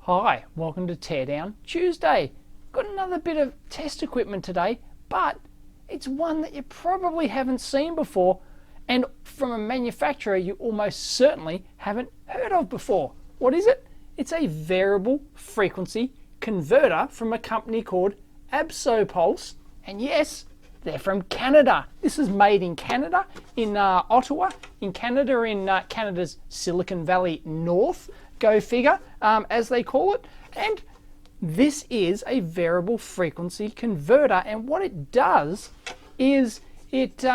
Hi, welcome to Teardown Tuesday. Got another bit of test equipment today, but it's one that you probably haven't seen before, and from a manufacturer you almost certainly haven't heard of before. What is it? It's a variable frequency converter from a company called Absopulse, and yes, they're from Canada. This is made in Canada, in Ottawa, in Canada, in Canada's Silicon Valley North. Go figure, as they call it. And this is a variable frequency converter, and what it does is it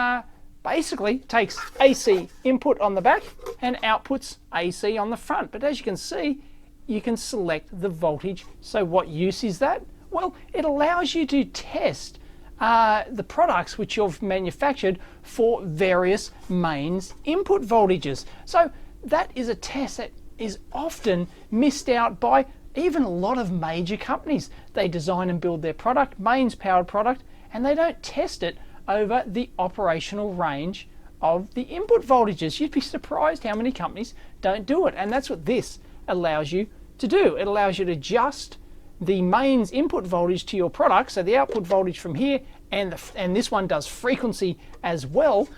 basically takes AC input on the back and outputs AC on the front. But as you can see, you can select the voltage. So what use is that? Well, it allows you to test the products which you've manufactured for various mains input voltages. So that is a test that is often missed out by even a lot of major companies. They design and build their product, mains powered product, and they don't test it over the operational range of the input voltages. You'd be surprised how many companies don't do it, and that's what this allows you to do. It allows you to adjust the mains input voltage to your product, so the output voltage from here, and this one does frequency as well,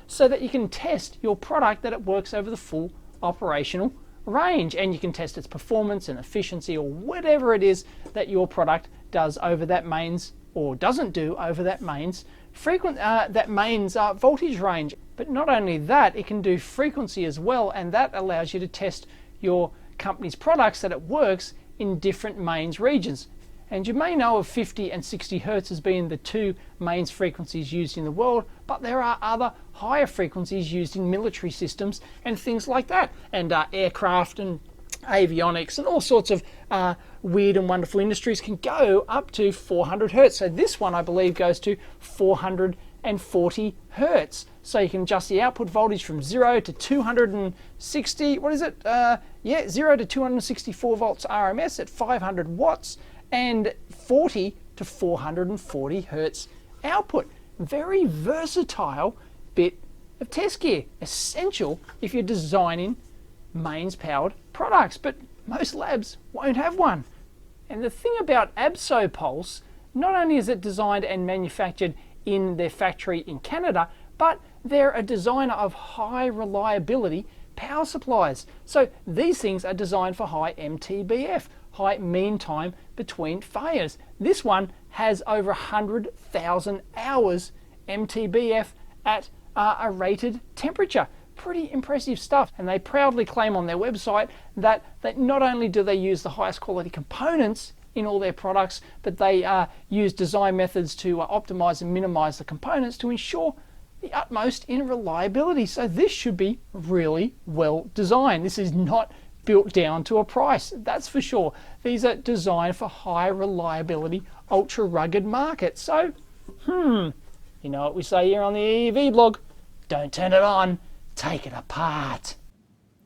so that you can test your product that it works over the full operational range, and you can test its performance and efficiency or whatever it is that your product does over that mains or doesn't do over that mains voltage range. But not only that, it can do frequency as well, and that allows you to test your company's products that it works in different mains regions. And you may know of 50 and 60 hertz as being the two mains frequencies used in the world, but there are other higher frequencies used in military systems and things like that, and aircraft and avionics and all sorts of weird and wonderful industries can go up to 400 hertz. So this one, I believe, goes to 440 hertz. So you can adjust the output voltage from 0 to 260, what is it? 0 to 264 volts RMS at 500 watts and 40 to 440 hertz output. Very versatile bit of test gear, essential if you're designing mains powered products, but most labs won't have one. And the thing about Absopulse, not only is it designed and manufactured in their factory in Canada, but they're a designer of high reliability power supplies. So these things are designed for high MTBF, high mean time between failures. This one has over 100,000 hours MTBF at a rated temperature. Pretty impressive stuff. And they proudly claim on their website that not only do they use the highest quality components in all their products, but they use design methods to optimize and minimize the components to ensure the utmost in reliability. So this should be really well designed. This is not built down to a price, that's for sure. These are designed for high reliability, ultra rugged markets. So, you know what we say here on the EEVblog, don't turn it on, take it apart.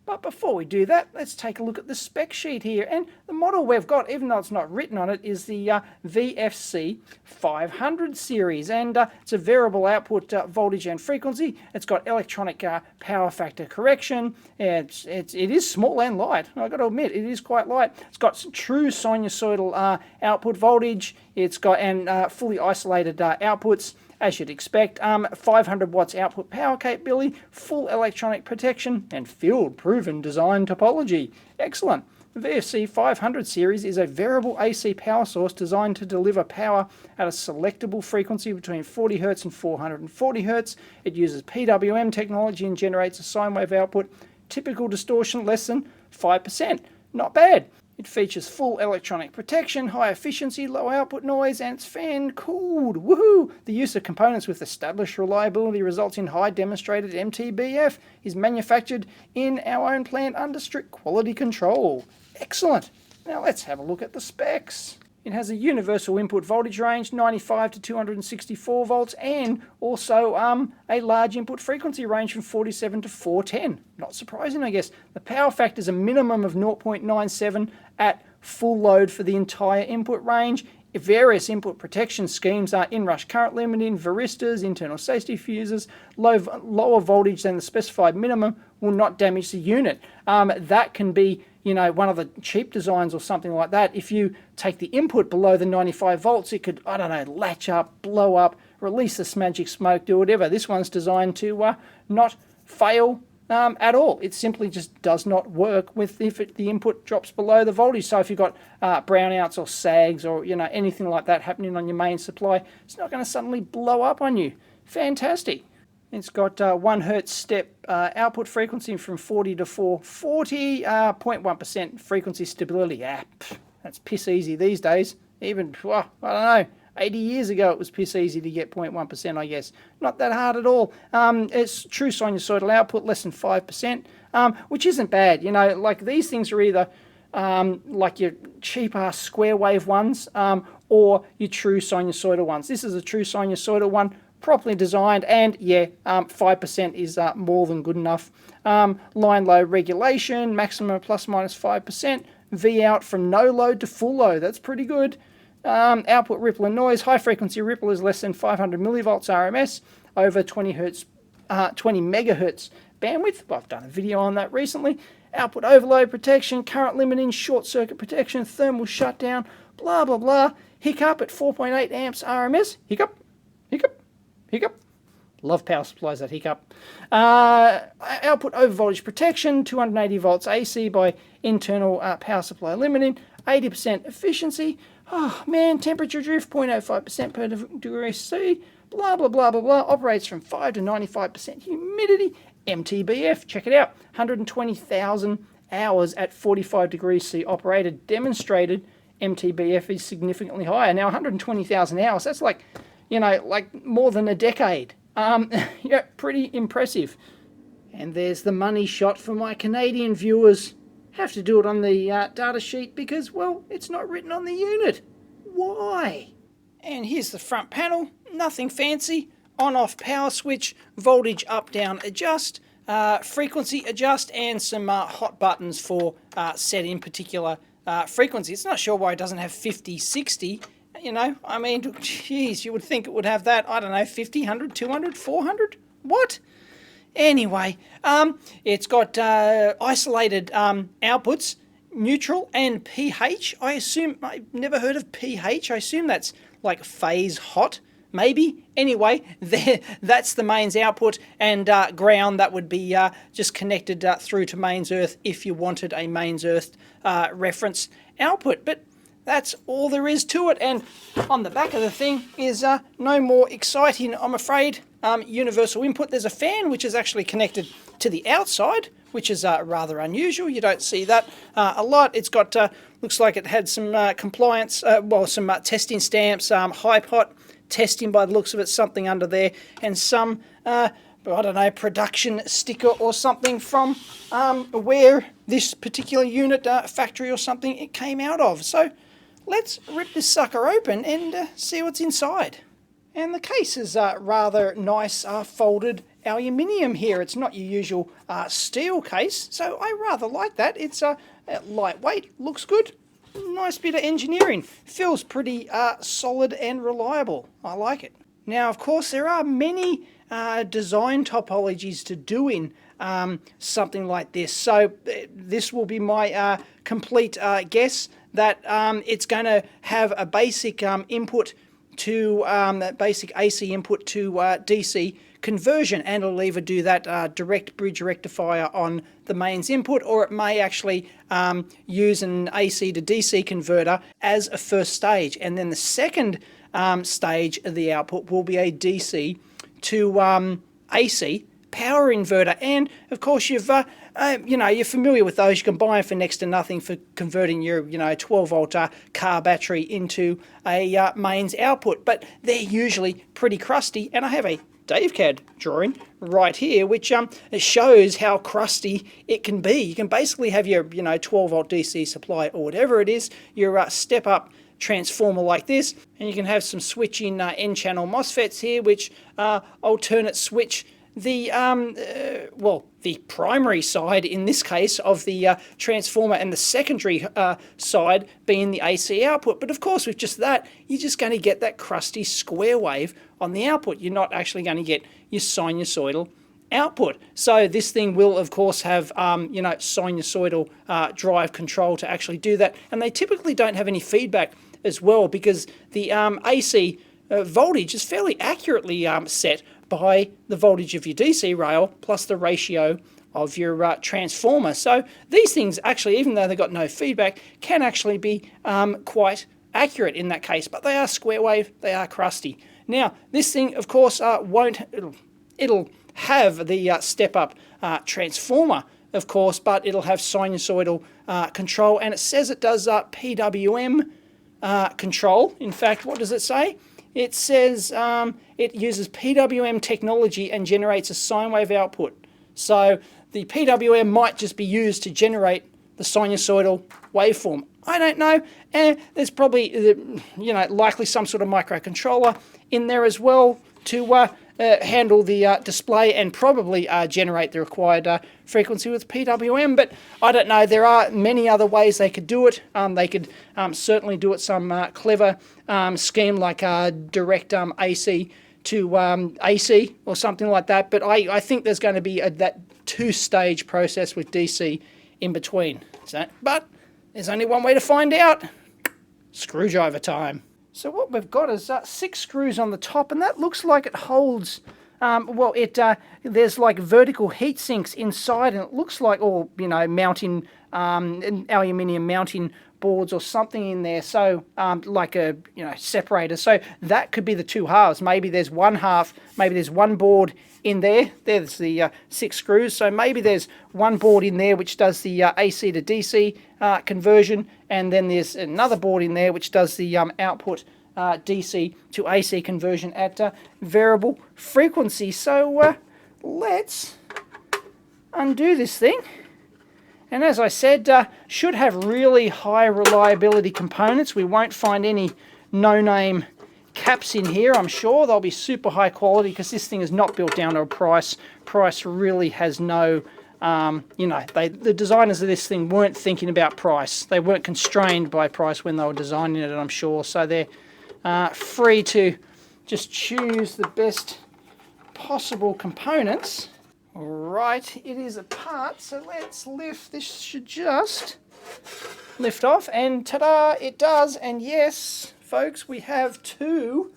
But before we do that, let's take a look at the spec sheet here. And the model we've got, even though it's not written on it, is the VFC500 series. And it's a variable output voltage and frequency. It's got electronic power factor correction. It is small and light. I've got to admit, it is quite light. It's got true sinusoidal output voltage. It's got fully isolated outputs, as you'd expect. 500 watts output power capability, full electronic protection, and field-proven design topology. Excellent. The VFC500 series is a variable AC power source designed to deliver power at a selectable frequency between 40 Hz and 440 Hz. It uses PWM technology and generates a sine wave output. Typical distortion less than 5%. Not bad. It features full electronic protection, high efficiency, low output noise, and it's fan-cooled. Woohoo! The use of components with established reliability results in high demonstrated MTBF. Is manufactured in our own plant under strict quality control. Excellent! Now let's have a look at the specs. It has a universal input voltage range, 95 to 264 volts, and also a large input frequency range from 47 to 410. Not surprising, I guess. The power factor is a minimum of 0.97 at full load for the entire input range. Various input protection schemes are inrush current limiting, varistors, internal safety fuses. Lower voltage than the specified minimum will not damage the unit. That can be you know, one of the cheap designs or something like that, if you take the input below the 95 volts, it could, I don't know, latch up, blow up, release this magic smoke, do whatever. This one's designed to not fail at all. It simply just does not work with if the input drops below the voltage. So if you've got brownouts or sags or, you know, anything like that happening on your main supply, it's not going to suddenly blow up on you. Fantastic. It's got 1 hertz step output frequency from 40 to 440, 0.1% frequency stability. That's piss easy these days. Even, well, I don't know, 80 years ago it was piss easy to get 0.1%, I guess. Not that hard at all. It's true sinusoidal output, less than 5%, which isn't bad. You know, like these things are either like your cheap-ass square wave ones or your true sinusoidal ones. This is a true sinusoidal one, properly designed, and yeah, 5% is more than good enough. Line load regulation, maximum plus minus 5%. V out from no load to full load, that's pretty good. Output ripple and noise, high frequency ripple is less than 500 millivolts RMS, over 20 megahertz bandwidth. I've done a video on that recently. Output overload protection, current limiting, short circuit protection, thermal shutdown, blah blah blah. Hiccup at 4.8 amps RMS. Hiccup, hiccup, hiccup. Love power supplies that hiccup. Output over voltage protection, 280 volts AC by internal power supply limiting, 80% efficiency. Oh man, temperature drift 0.05% per degree C, blah blah blah blah blah. Operates from 5 to 95% humidity. MTBF, check it out, 120,000 hours at 45 degrees C operated. Demonstrated MTBF is significantly higher. Now 120,000 hours, that's like, you know, like more than a decade. Yeah, pretty impressive. And there's the money shot for my Canadian viewers. Have to do it on the data sheet because, well, it's not written on the unit. Why? And here's the front panel. Nothing fancy. On-off power switch, voltage up-down adjust, frequency adjust, and some hot buttons for setting particular frequency. It's not sure why it doesn't have 50, 60. You know, I mean, geez, you would think it would have that, I don't know, 50, 100, 200, 400? What? Anyway, it's got isolated outputs, neutral and pH. I assume, I've never heard of pH. I assume that's like phase hot, maybe. Anyway, that's the mains output, and ground, that would be just connected through to mains earth if you wanted a mains earth reference output. But that's all there is to it, and on the back of the thing is no more exciting, I'm afraid. Universal input. There's a fan which is actually connected to the outside, which is rather unusual. You don't see that a lot. It's got, looks like it had some compliance, well, some testing stamps, HiPot testing by the looks of it, something under there, and some, I don't know, production sticker or something from where this particular unit, factory or something, it came out of. So let's rip this sucker open and see what's inside. And the case is rather nice folded aluminium here. It's not your usual steel case, so I rather like that. It's lightweight, looks good. Nice bit of engineering. Feels pretty solid and reliable. I like it. Now, of course, there are many design topologies to doing something like this. So this will be my complete guess that it's going to have a basic input to basic AC input to DC conversion, and it'll either do that direct bridge rectifier on the mains input, or it may actually use an AC to DC converter as a first stage, and then the second stage of the output will be a DC to AC power inverter. And of course, you've you know, you're familiar with those. You can buy them for next to nothing for converting your 12 volt car battery into a mains output, but they're usually pretty crusty. And I have a DaveCAD drawing right here which it shows how crusty it can be. You can basically have your 12 volt DC supply or whatever it is, your step up transformer like this, and you can have some switching N-channel MOSFETs here which alternate switch the well, the primary side in this case of the transformer, and the secondary side being the AC output. But of course, with just that, you're just going to get that crusty square wave on the output. You're not actually going to get your sinusoidal output. So this thing will, of course, have sinusoidal drive control to actually do that. And they typically don't have any feedback as well, because the AC voltage is fairly accurately set by the voltage of your DC rail plus the ratio of your transformer. So these things actually, even though they've got no feedback, can actually be quite accurate in that case. But they are square wave, they are crusty. Now, this thing, of course, it'll have the step-up transformer, of course, but it'll have sinusoidal control, and it says it does PWM control. In fact, what does it say? It says it uses PWM technology and generates a sine wave output. So the PWM might just be used to generate the sinusoidal waveform. I don't know. There's probably, likely some sort of microcontroller in there as well to handle the display and probably generate the required frequency with PWM. But I don't know. There are many other ways they could do it. They could certainly do it some clever scheme like direct AC to AC or something like that. But I think there's going to be that two-stage process with DC in between. But there's only one way to find out. Screwdriver time. So what we've got is 6 screws on the top, and that looks like it holds, there's like vertical heat sinks inside, and it looks like mounting, aluminium mounting boards or something in there, so like a separator. So that could be the 2 halves. Maybe there's one half, maybe there's one board in there. There's the 6 screws, so maybe there's one board in there which does the AC to DC conversion, and then there's another board in there which does the output DC to AC conversion at variable frequency. So let's undo this thing. And as I said, should have really high reliability components. We won't find any no-name caps in here. I'm sure they'll be super high quality because this thing is not built down to a price. Price really has no, the designers of this thing weren't thinking about price. They weren't constrained by price when they were designing it, I'm sure. So they're free to just choose the best possible components. Right, it is apart, so let's lift. This should just lift off, and ta-da, it does. And yes, folks, we have 2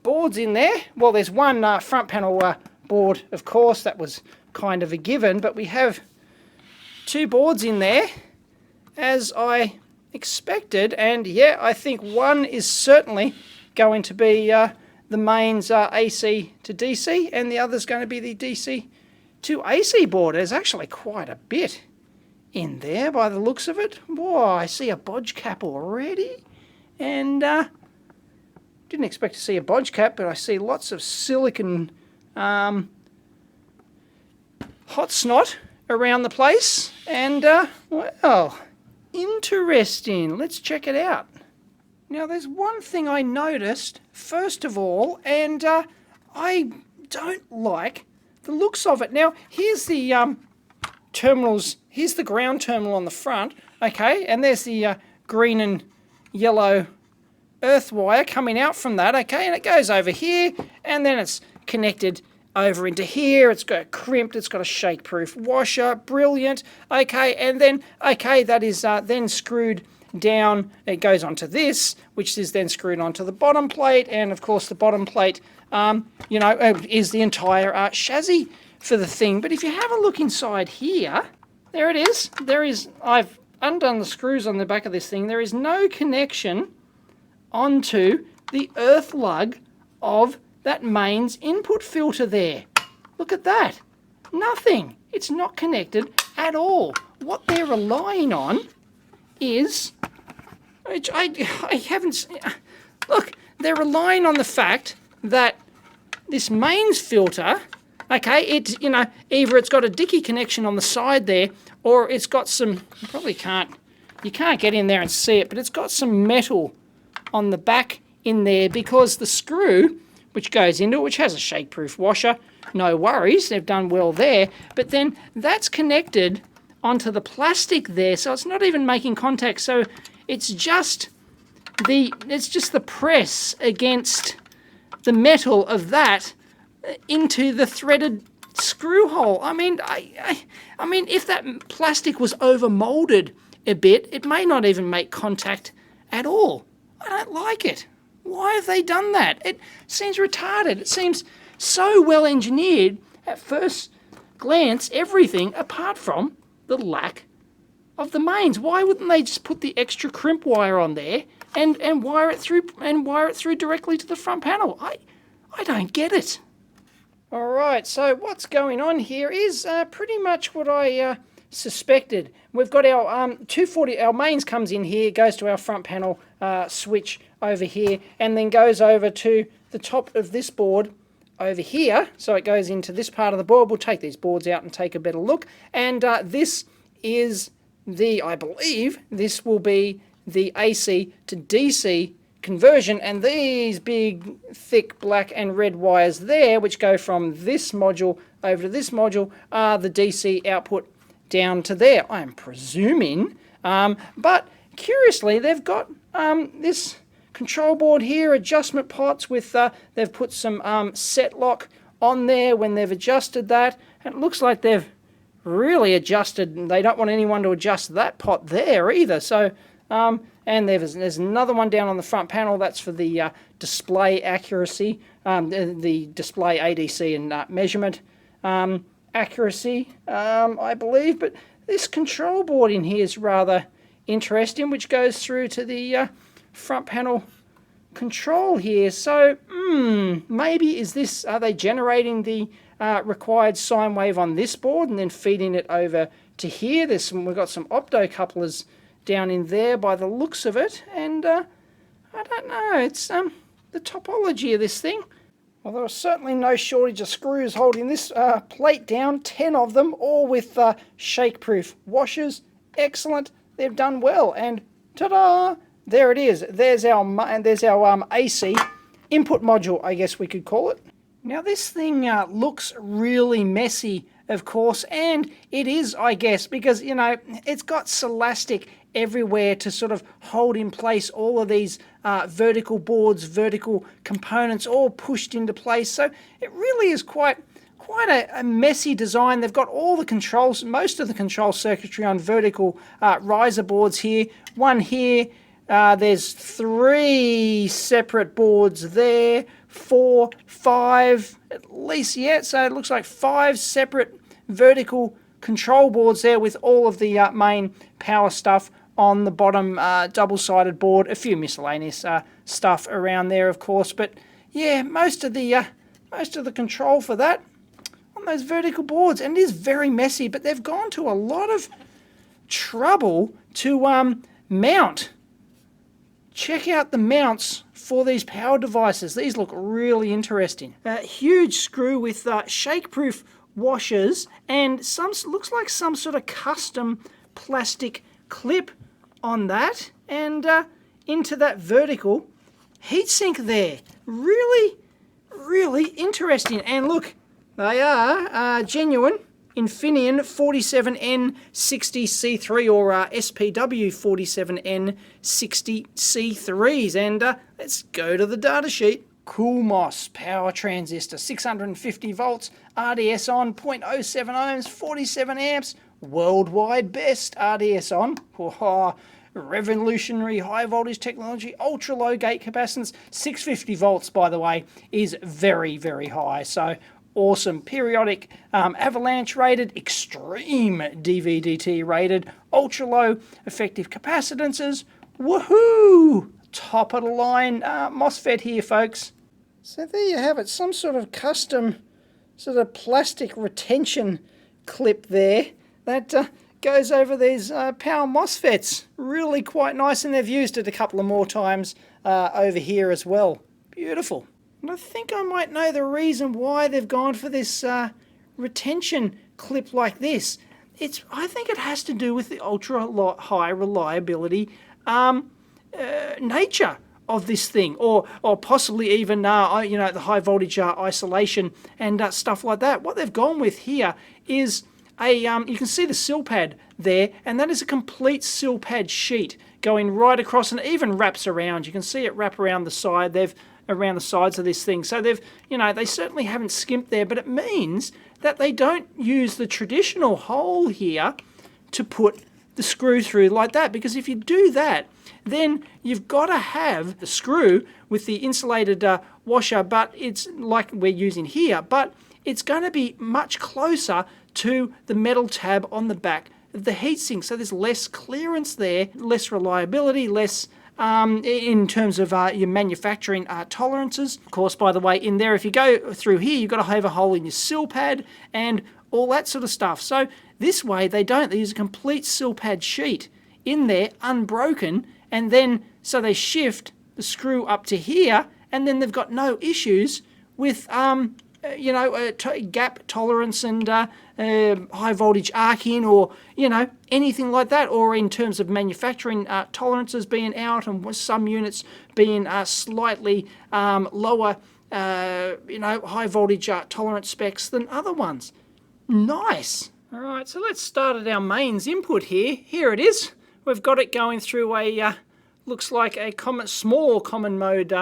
boards in there. Well, there's one front panel board, of course, that was kind of a given, but we have 2 boards in there, as I expected. And yeah, I think one is certainly going to be the mains AC to DC, and the other's going to be the DC to AC board. There's actually quite a bit in there by the looks of it. Whoa, I see a bodge cap already, and didn't expect to see a bodge cap, but I see lots of silicon hot snot around the place, and well, interesting. Let's check it out. Now, there's one thing I noticed, first of all, and I don't like the looks of it. Now, here's the terminals, here's the ground terminal on the front, okay, and there's the green and yellow earth wire coming out from that, okay, and it goes over here, and then it's connected over into here. It's got crimped, it's got a shake-proof washer, brilliant, okay, and then, okay, that is then screwed down. It goes onto this, which is then screwed onto the bottom plate, and of course the bottom plate is the entire chassis for the thing. But if you have a look inside here, there it is. I've undone the screws on the back of this thing. There is no connection onto the earth lug of that mains input filter there. Look at that. Nothing. It's not connected at all. What they're relying on is, which I haven't, look, they're relying on the fact that this mains filter, okay, it, either it's got a dicky connection on the side there, or it's got some, you can't get in there and see it, but it's got some metal on the back in there, because the screw which goes into it, which has a shake-proof washer, no worries, they've done well there, but then that's connected onto the plastic there, so it's not even making contact. So it's just the press against the metal of that into the threaded screw hole. I mean, I mean, if that plastic was over molded a bit, it may not even make contact at all. I don't like it. Why have they done that? It seems retarded. It seems so well engineered at first glance, everything apart from the lack of the mains. Why wouldn't they just put the extra crimp wire on there and wire it through directly to the front panel? I don't get it. All right, so what's going on here is pretty much what I suspected. We've got our 240, our mains comes in here, goes to our front panel switch over here, and then goes over to the top of this board over here. So it goes into this part of the board. We'll take these boards out and take a better look. And this is the, I believe, this will be the AC to DC conversion, and these big thick black and red wires there, which go from this module over to this module, are the DC output down to there, I'm presuming. But curiously, they've got this control board here, adjustment pots with, they've put some set lock on there when they've adjusted that. And it looks like they've really adjusted, and they don't want anyone to adjust that pot there either. So, and there's another one down on the front panel. That's for the display accuracy, the display ADC and measurement accuracy, I believe. But this control board in here is rather interesting, which goes through to the front panel control here. So, maybe are they generating the required sine wave on this board and then feeding it over to here? We've got some optocouplers down in there by the looks of it, and I don't know, it's the topology of this thing. Well, there are certainly no shortage of screws holding this plate down, 10 of them, all with shake-proof washers. Excellent, they've done well, and ta-da! There it is. There's our AC input module, I guess we could call it. Now this thing looks really messy, of course, and it is, I guess, because, you know, it's got Celastic everywhere to sort of hold in place all of these vertical boards, vertical components, all pushed into place. So it really is quite a messy design. They've got all the controls, most of the control circuitry on vertical riser boards here. One here, there's 3 separate boards there, 4, 5, at least, yeah, so it looks like 5 separate vertical control boards there with all of the main power stuff on the bottom double-sided board. A few miscellaneous stuff around there, of course, but yeah, most of the control for that on those vertical boards, and it is very messy, but they've gone to a lot of trouble to mount. Check out the mounts for these power devices. These look really interesting. Huge screw with shake-proof washers, and looks like some sort of custom plastic clip on that, and into that vertical heatsink there. Really, really interesting. And look, they are genuine Infineon 47N60C3 or SPW 47N60C3s. And let's go to the data sheet. CoolMOS power transistor, 650 volts, RDS on, 0.07 ohms, 47 amps, worldwide best RDS on. Oh, revolutionary high voltage technology, ultra low gate capacitance. 650 volts, by the way, is very, very high. So awesome. Periodic avalanche rated, extreme DVDT rated, ultra low effective capacitances. Woohoo! Top of the line MOSFET here, folks. So there you have it, some sort of custom sort of plastic retention clip there that goes over these power MOSFETs. Really quite nice, and they've used it a couple of more times over here as well. Beautiful. And I think I might know the reason why they've gone for this retention clip like this. I think it has to do with the ultra high reliability nature of this thing, or possibly even you know, the high voltage isolation and stuff like that. What they've gone with here is you can see the sill pad there, and that is a complete sill pad sheet going right across, and it even wraps around. You can see it wrap around the side. Around the sides of this thing. So they've, you know, they certainly haven't skimped there, but it means that they don't use the traditional hole here to put the screw through like that, because if you do that, then you've got to have the screw with the insulated washer, but it's like we're using here, but it's going to be much closer to the metal tab on the back of the heatsink. So there's less clearance there, less reliability, less in terms of your manufacturing tolerances. Of course, by the way, in there, if you go through here, you've got to have a hole in your sill pad and all that sort of stuff. So this way they don't. They use a complete sill pad sheet in there, unbroken, and then so they shift the screw up to here, and then they've got no issues with gap tolerance and high voltage arcing, or anything like that, or in terms of manufacturing tolerances being out and some units being slightly lower high voltage tolerance specs than other ones. Nice. All right, so let's start at our mains input here. Here it is. We've got it going through a looks like a small common mode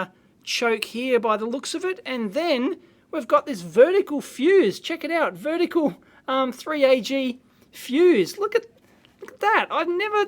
choke here by the looks of it, and then we've got this vertical fuse. Check it out, vertical 3AG fuse. Look at that. I've never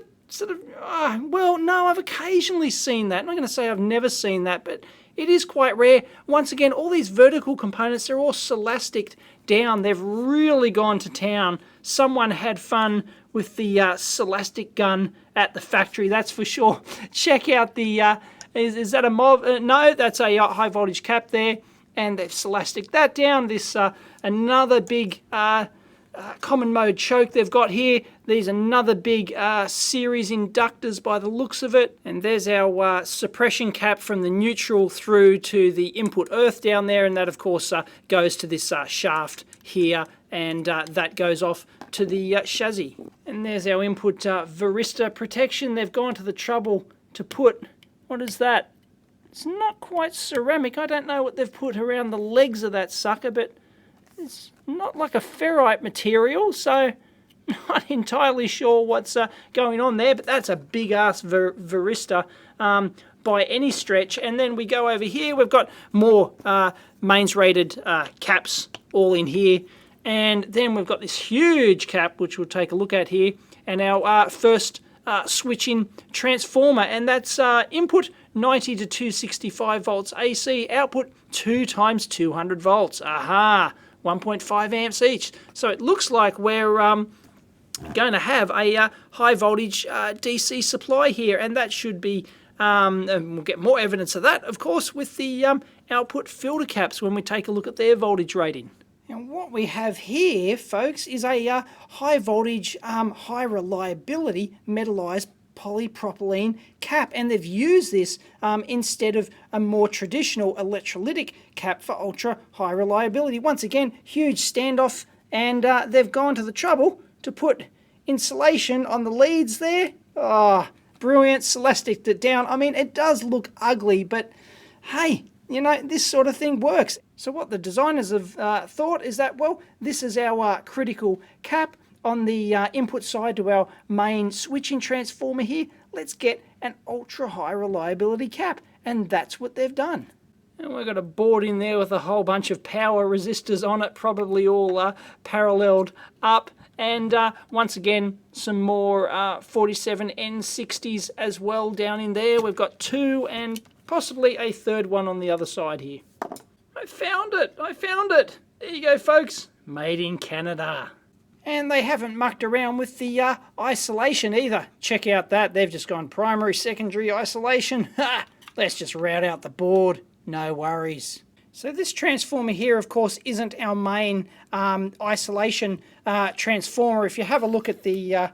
I've occasionally seen that. I'm not going to say I've never seen that, but it is quite rare. Once again, all these vertical components, they're all Celastic down. They've really gone to town. Someone had fun with the Celastic gun at the factory, that's for sure. Check out the, is that a MOV? No, that's a high voltage cap there. And they've Celastic that down. This another big common mode choke they've got here. These another big series inductors by the looks of it. And there's our suppression cap from the neutral through to the input earth down there. And that, of course, goes to this shaft here. And that goes off to the chassis. And there's our input varista protection. They've gone to the trouble to put, what is that? It's not quite ceramic. I don't know what they've put around the legs of that sucker, but it's not like a ferrite material, so not entirely sure what's going on there, but that's a big-ass varista by any stretch. And then we go over here. We've got more mains-rated caps all in here. And then we've got this huge cap, which we'll take a look at here, and our first switching transformer, and that's input 90 to 265 volts AC, output 2 times 200 volts. Aha, 1.5 amps each. So it looks like we're going to have a high voltage DC supply here, and that should be, and we'll get more evidence of that, of course, with the output filter caps when we take a look at their voltage rating. And what we have here, folks, is a high voltage, high reliability metallized polypropylene cap, and they've used this instead of a more traditional electrolytic cap for ultra high reliability. Once again, huge standoff, and they've gone to the trouble to put insulation on the leads there. Oh, brilliant. Celastic it down. I mean, it does look ugly, but hey, this sort of thing works. So what the designers have thought is that, well, this is our critical cap on the input side to our main switching transformer here. Let's get an ultra high reliability cap, and that's what they've done. And we've got a board in there with a whole bunch of power resistors on it, probably all paralleled up. And once again, some more 47N60s as well down in there. We've got 2 and possibly a third one on the other side here. I found it! I found it! There you go, folks. Made in Canada. And they haven't mucked around with the isolation either. Check out that. They've just gone primary, secondary isolation. Ha! Let's just route out the board. No worries. So this transformer here, of course, isn't our main isolation transformer. If you have a look at the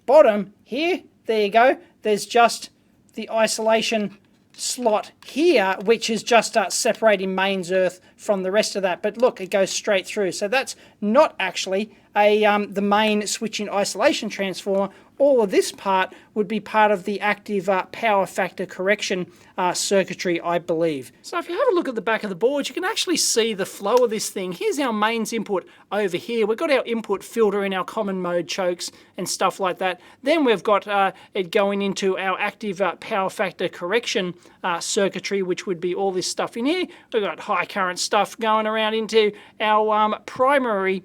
bottom here, there you go. There's just the isolation slot here, which is just separating mains earth from the rest of that. But look, it goes straight through. So that's not actually the main switching isolation transformer. All of this part would be part of the active power factor correction circuitry, I believe. So if you have a look at the back of the board, you can actually see the flow of this thing. Here's our mains input over here. We've got our input filter in our common mode chokes and stuff like that. Then we've got it going into our active power factor correction circuitry, which would be all this stuff in here. We've got high current stuff going around into our primary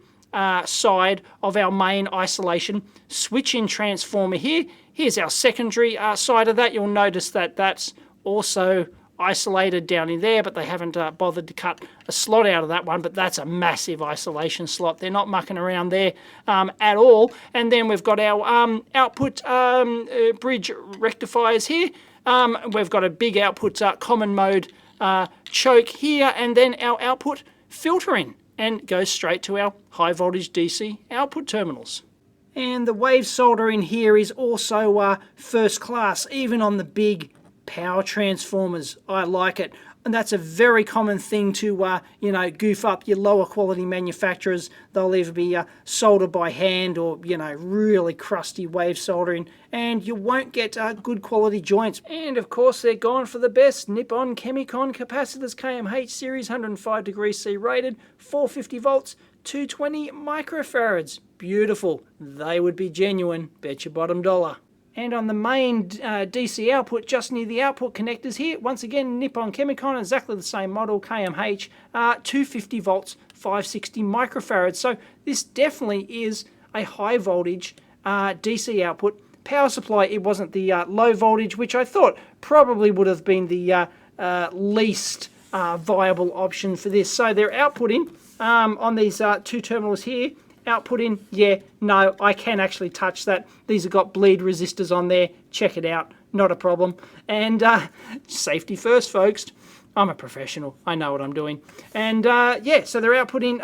side of our main isolation switch-in transformer here. Here's our secondary side of that. You'll notice that that's also isolated down in there, but they haven't bothered to cut a slot out of that one, but that's a massive isolation slot. They're not mucking around there at all. And then we've got our output bridge rectifiers here. We've got a big output common mode choke here, and then our output filtering, and goes straight to our high voltage DC output terminals. And the wave solder in here is also first class, even on the big power transformers. I like it. And that's a very common thing to, you know, goof up your lower quality manufacturers. They'll either be soldered by hand or, you know, really crusty wave soldering, and you won't get good quality joints. And of course, they're gone for the best. Nippon Chemicon capacitors, KMH series, 105 degrees C rated, 450 volts, 220 microfarads. Beautiful. They would be genuine. Bet your bottom dollar. And on the main DC output, just near the output connectors here, once again, Nippon Chemicon, exactly the same model, KMH, 250 volts, 560 microfarads. So this definitely is a high voltage DC output power supply. It wasn't the low voltage, which I thought probably would have been the least viable option for this. So they're outputting on these two terminals here, outputting, yeah, no, I can actually touch that. These have got bleed resistors on there. Check it out. Not a problem. And safety first, folks. I'm a professional. I know what I'm doing. And yeah, so they're outputting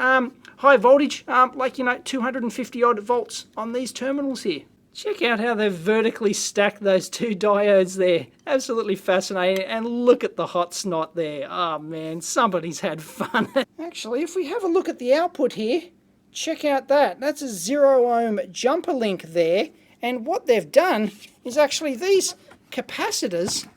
high voltage, like, you know, 250 odd volts on these terminals here. Check out how they've vertically stacked those two diodes there. Absolutely fascinating. And look at the hot snot there. Oh man, somebody's had fun. Actually, if we have a look at the output here, check out that. That's a 0 ohm jumper link there. And what they've done is actually these capacitors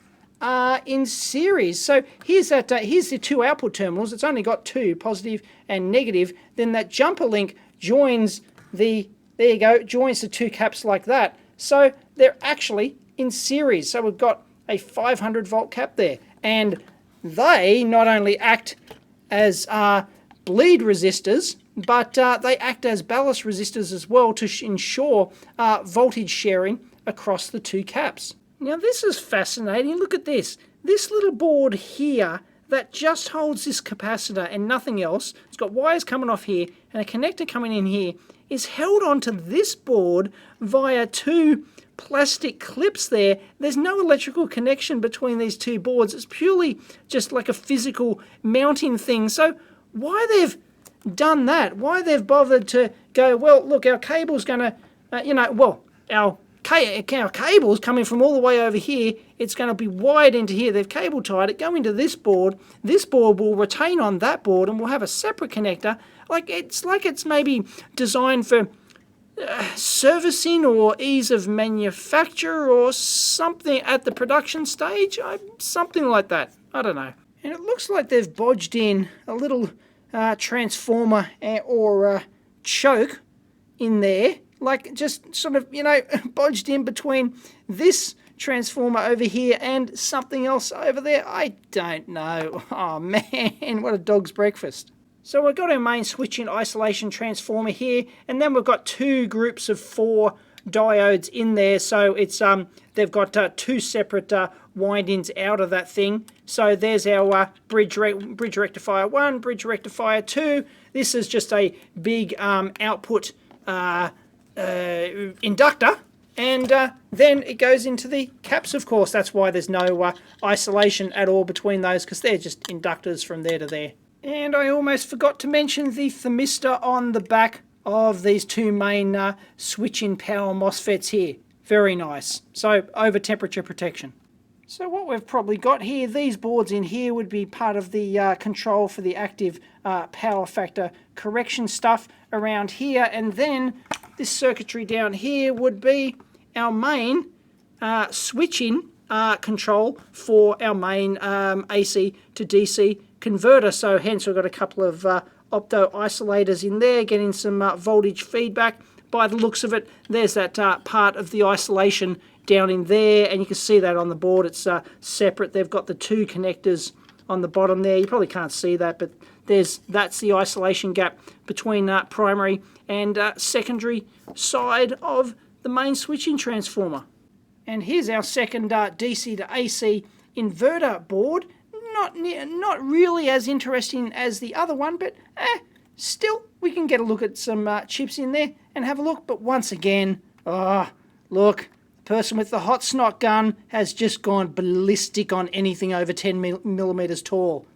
are in series. So here's that. Here's the two output terminals. It's only got two, positive and negative. Then that jumper link joins the, there you go, joins the two caps like that. So they're actually in series. So we've got a 500 volt cap there. And they not only act as bleed resistors, but they act as ballast resistors as well to ensure voltage sharing across the two caps. Now this is fascinating. Look at this. This little board here that just holds this capacitor and nothing else, it's got wires coming off here and a connector coming in here, is held onto this board via two plastic clips there. There's no electrical connection between these two boards. It's purely just like a physical mounting thing. So why they've done that, why they've bothered to go, well, look, our cable's going to, you know, well, our cable's coming from all the way over here, it's going to be wired into here, they've cable tied it, go into this board will retain on that board and we'll have a separate connector. Like it's maybe designed for servicing or ease of manufacture or something at the production stage, something like that, I don't know. And it looks like they've bodged in a little transformer or choke in there, like just sort of, you know, bodged in between this transformer over here and something else over there. I don't know. Oh man, what a dog's breakfast. So we've got our main switch-in isolation transformer here, and then we've got two groups of 4 diodes in there. So it's they've got two separate wind-ins out of that thing. So there's our bridge rectifier 1, bridge rectifier 2. This is just a big output inductor, and then it goes into the caps, of course. That's why there's no isolation at all between those, because they're just inductors from there to there. And I almost forgot to mention the thermistor on the back of these two main switch-in power MOSFETs here. Very nice. So over temperature protection. So what we've probably got here, these boards in here would be part of the control for the active power factor correction stuff around here, and then this circuitry down here would be our main switch-in control for our main AC to DC converter. So hence we've got a couple of opto isolators in there getting some voltage feedback. By the looks of it, there's that part of the isolation down in there, and you can see that on the board. It's separate. They've got the two connectors on the bottom there. You probably can't see that, but that's the isolation gap between primary and secondary side of the main switching transformer. And here's our second DC to AC inverter board. Not really as interesting as the other one, but still we can get a look at some chips in there and have a look. But once again, look, the person with the hot snot gun has just gone ballistic on anything over 10 millimeters tall.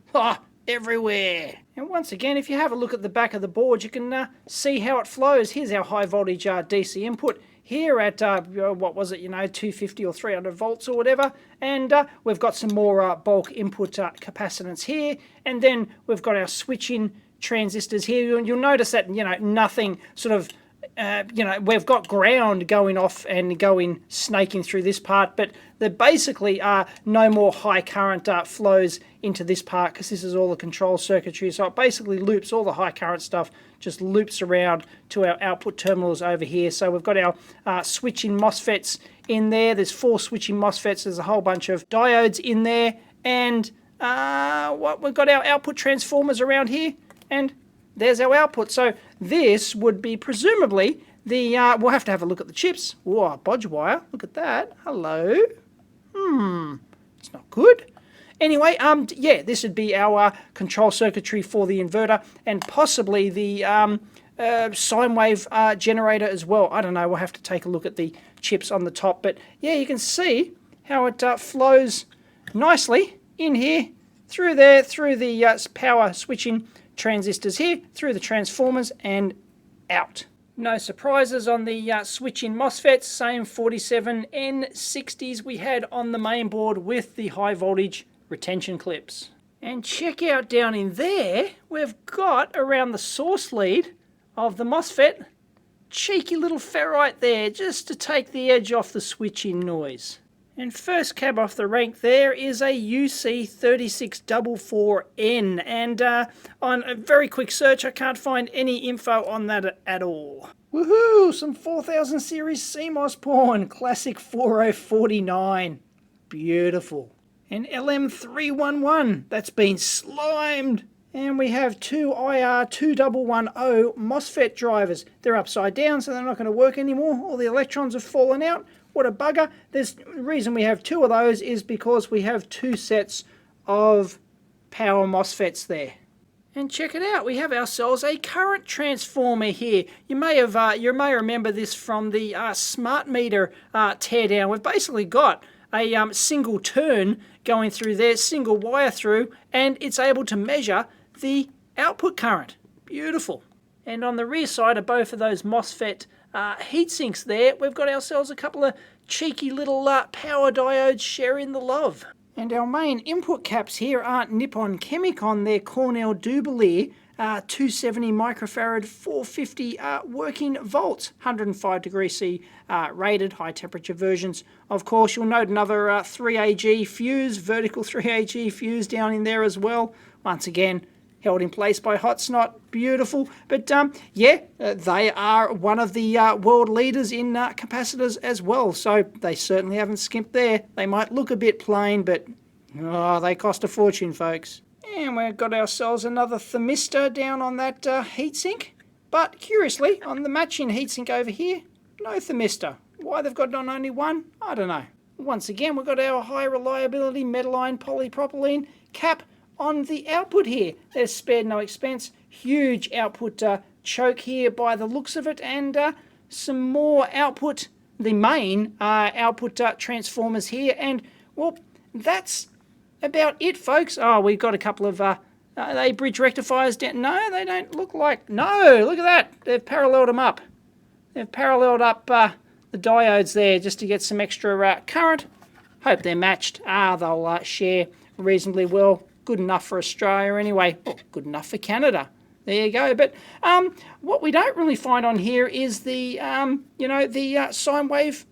Everywhere. And once again, if you have a look at the back of the board, you can see how it flows. Here's our high voltage DC input here at, what was it, 250 or 300 volts or whatever. And we've got some more bulk input capacitance here. And then we've got our switching transistors here. You'll notice that, nothing sort of, we've got ground going off and snaking through this part, but there basically are no more high current flows into this part because this is all the control circuitry. So it basically loops all the high current stuff, just loops around to our output terminals over here. So we've got our switching MOSFETs in there. There's 4 switching MOSFETs. There's a whole bunch of diodes in there. And we've got our output transformers around here. And there's our output. So this would be presumably the, we'll have to have a look at the chips. Whoa, bodge wire. Look at that. Hello. It's not good. Anyway, yeah, this would be our control circuitry for the inverter and possibly the sine wave generator as well. I don't know. We'll have to take a look at the chips on the top. But yeah, you can see how it flows nicely in here, through there, through the power switching transistors here, through the transformers and out. No surprises on the switching MOSFETs, same 47N60s we had on the main board with the high voltage retention clips. And check out down in there, we've got around the source lead of the MOSFET, cheeky little ferrite there just to take the edge off the switching noise. And first cab off the rank there is a UC3644N, and on a very quick search I can't find any info on that at all. Woohoo! Some 4000 series CMOS porn, classic 4049. Beautiful. And LM311, that's been slimed. And we have 2 IR2110 MOSFET drivers. They're upside down, so they're not going to work anymore. All the electrons have fallen out. What a bugger. The reason we have 2 of those is because we have 2 sets of power MOSFETs there. And check it out, we have ourselves a current transformer here. You may remember this from the smart meter teardown. We've basically got a single turn going through there, single wire through, and it's able to measure the output current. Beautiful. And on the rear side of both of those MOSFET heat sinks there, we've got ourselves a couple of cheeky little power diodes sharing the love. And our main input caps here aren't Nippon Chemicon, they're Cornell Dubilier 270 microfarad 450 working volts, 105 degrees C rated, high temperature versions. Of course, you'll note another 3AG fuse, vertical 3AG fuse down in there as well. Once again, held in place by hot snot, beautiful. But yeah, they are one of the world leaders in capacitors as well, so they certainly haven't skimped there. They might look a bit plain, but they cost a fortune, folks. And we've got ourselves another thermistor down on that heatsink, but curiously, on the matching heatsink over here, no thermistor. Why they've got not only one, I don't know. Once again, we've got our high reliability metalline polypropylene cap on the output here. There's spared no expense. Huge output choke here by the looks of it, and some more output, the main output transformers here. And well, that's about it, folks. Oh, we've got a couple of they bridge rectifiers down. No, they don't look like. No, look at that. They've paralleled them up. They've paralleled up the diodes there just to get some extra current. Hope they're matched. They'll share reasonably well. Good enough for Australia anyway. Oh, good enough for Canada. There you go. But what we don't really find on here is the, the sine wave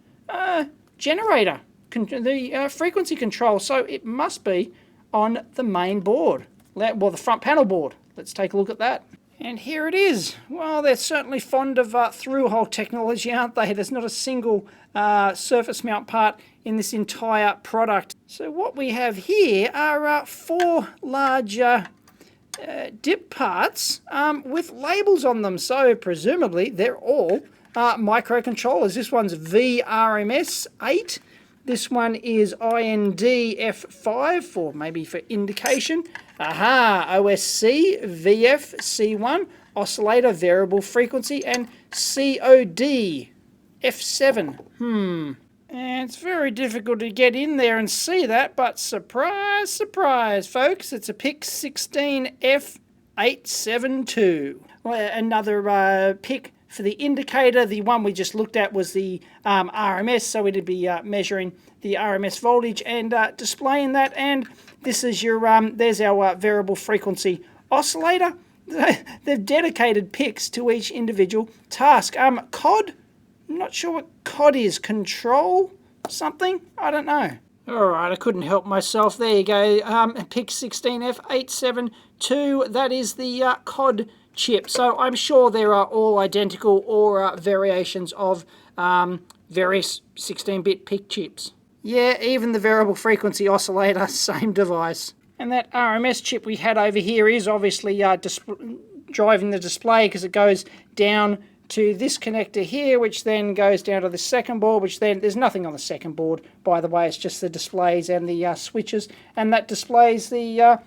generator, the frequency control. So it must be on the main board, well, the front panel board. Let's take a look at that. And here it is. Well, they're certainly fond of through-hole technology, aren't they? There's not a single surface mount part in this entire product. So what we have here are 4 large dip parts with labels on them. So presumably they're all microcontrollers. This one's VRMS8. This one is INDF5 for maybe for indication. Aha, OSC VFC1 oscillator variable frequency, and COD F7. And it's very difficult to get in there and see that, but surprise, surprise, folks, it's a PIC 16F872. Another PIC for the indicator. The one we just looked at was the RMS, so it'd be measuring the RMS voltage and displaying that. And this is your there's our variable frequency oscillator. They've dedicated PICs to each individual task. COD, I'm not sure what COD is. Control something? I don't know. Alright, I couldn't help myself. There you go. PIC 16F872. That is the COD chip. So I'm sure there are all identical or variations of various 16-bit PIC chips. Yeah, even the variable frequency oscillator, same device. And that RMS chip we had over here is obviously driving the display, because it goes down to this connector here, which then goes down to the second board, which then, there's nothing on the second board, by the way, it's just the displays and the switches, and that displays the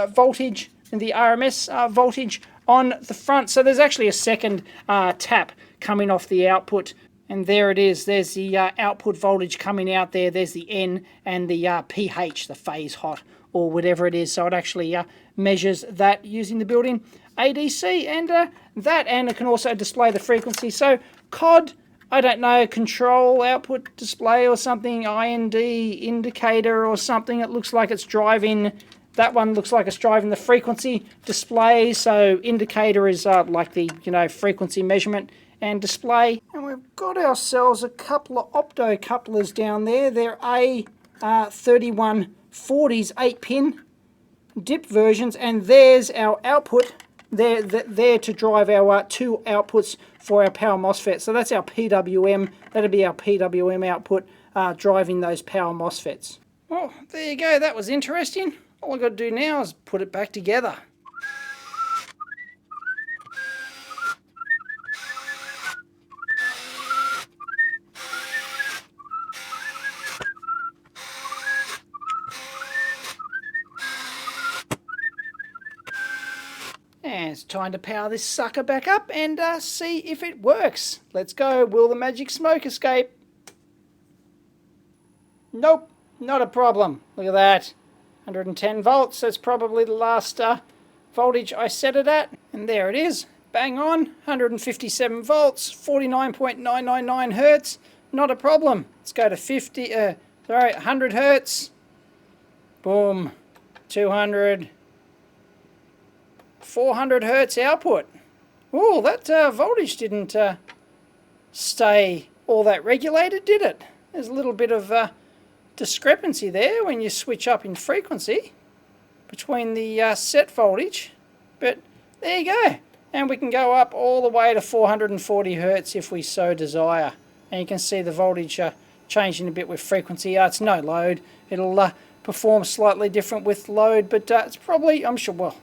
voltage and the RMS voltage on the front. So there's actually a second tap coming off the output, and there it is. There's the output voltage coming out there. There's the N and the pH, the phase hot, or whatever it is. So it actually measures that using the built-in ADC and that, and it can also display the frequency. So COD, I don't know, control output display or something, IND indicator or something. It looks like it's driving, that one looks like it's driving the frequency display. So indicator is like the, frequency measurement and display. And we've got ourselves a couple of opto couplers down there. They're A3140s 8-pin dip versions, and there's our output. They're there to drive our two outputs for our power MOSFET. So that's our PWM. That'll be our PWM output driving those power MOSFETs. Well, there you go. That was interesting. All I've got to do now is put it back together. And it's time to power this sucker back up and see if it works. Let's go. Will the magic smoke escape? Nope, not a problem. Look at that. 110 volts. That's probably the last voltage I set it at. And there it is. Bang on. 157 volts. 49.999 hertz. Not a problem. Let's go to 100 hertz. Boom. 200. 400 hertz output. Oh, that voltage didn't stay all that regulated, did it? There's a little bit of discrepancy there when you switch up in frequency between the set voltage, but there you go. And we can go up all the way to 440 hertz if we so desire. And you can see the voltage changing a bit with frequency. It's no load. It'll perform slightly different with load, but it's probably, I'm sure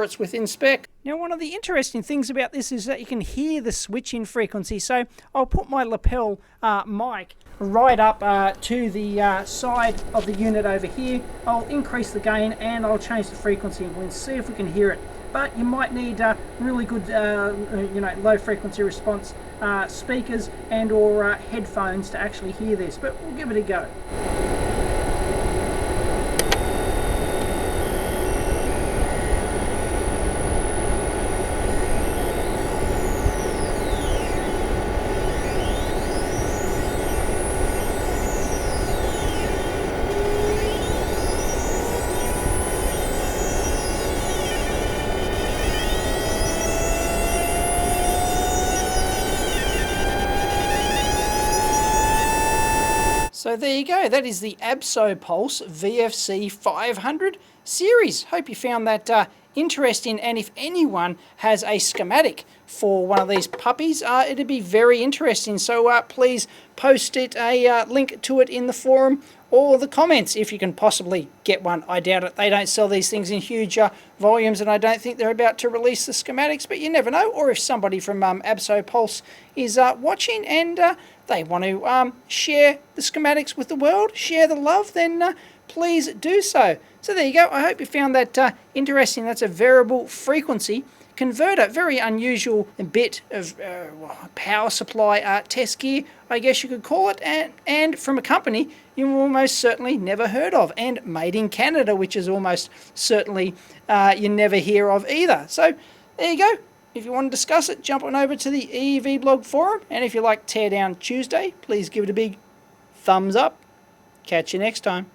it's within spec. Now, one of the interesting things about this is that you can hear the switch in frequency. So I'll put my lapel mic right up to the side of the unit over here. I'll increase the gain and I'll change the frequency and we'll see if we can hear it. But you might need really good, low frequency response speakers and or headphones to actually hear this, but we'll give it a go. So there you go, that is the Absopulse VFC500 series. Hope you found that interesting, and if anyone has a schematic for one of these puppies, it'd be very interesting. So please post a link to it in the forum, all the comments if you can possibly get one. I doubt it. They don't sell these things in huge volumes, and I don't think they're about to release the schematics, but you never know. Or if somebody from Absopulse is watching and they want to share the schematics with the world, share the love, then please do so. So there you go. I hope you found that interesting. That's a variable frequency converter. Very unusual bit of power supply test gear, I guess you could call it, and from a company you almost certainly never heard of, and made in Canada, which is almost certainly you never hear of either. So there you go. If you want to discuss it, jump on over to the EEVblog forum, and if you like Teardown Tuesday, please give it a big thumbs up. Catch you next time.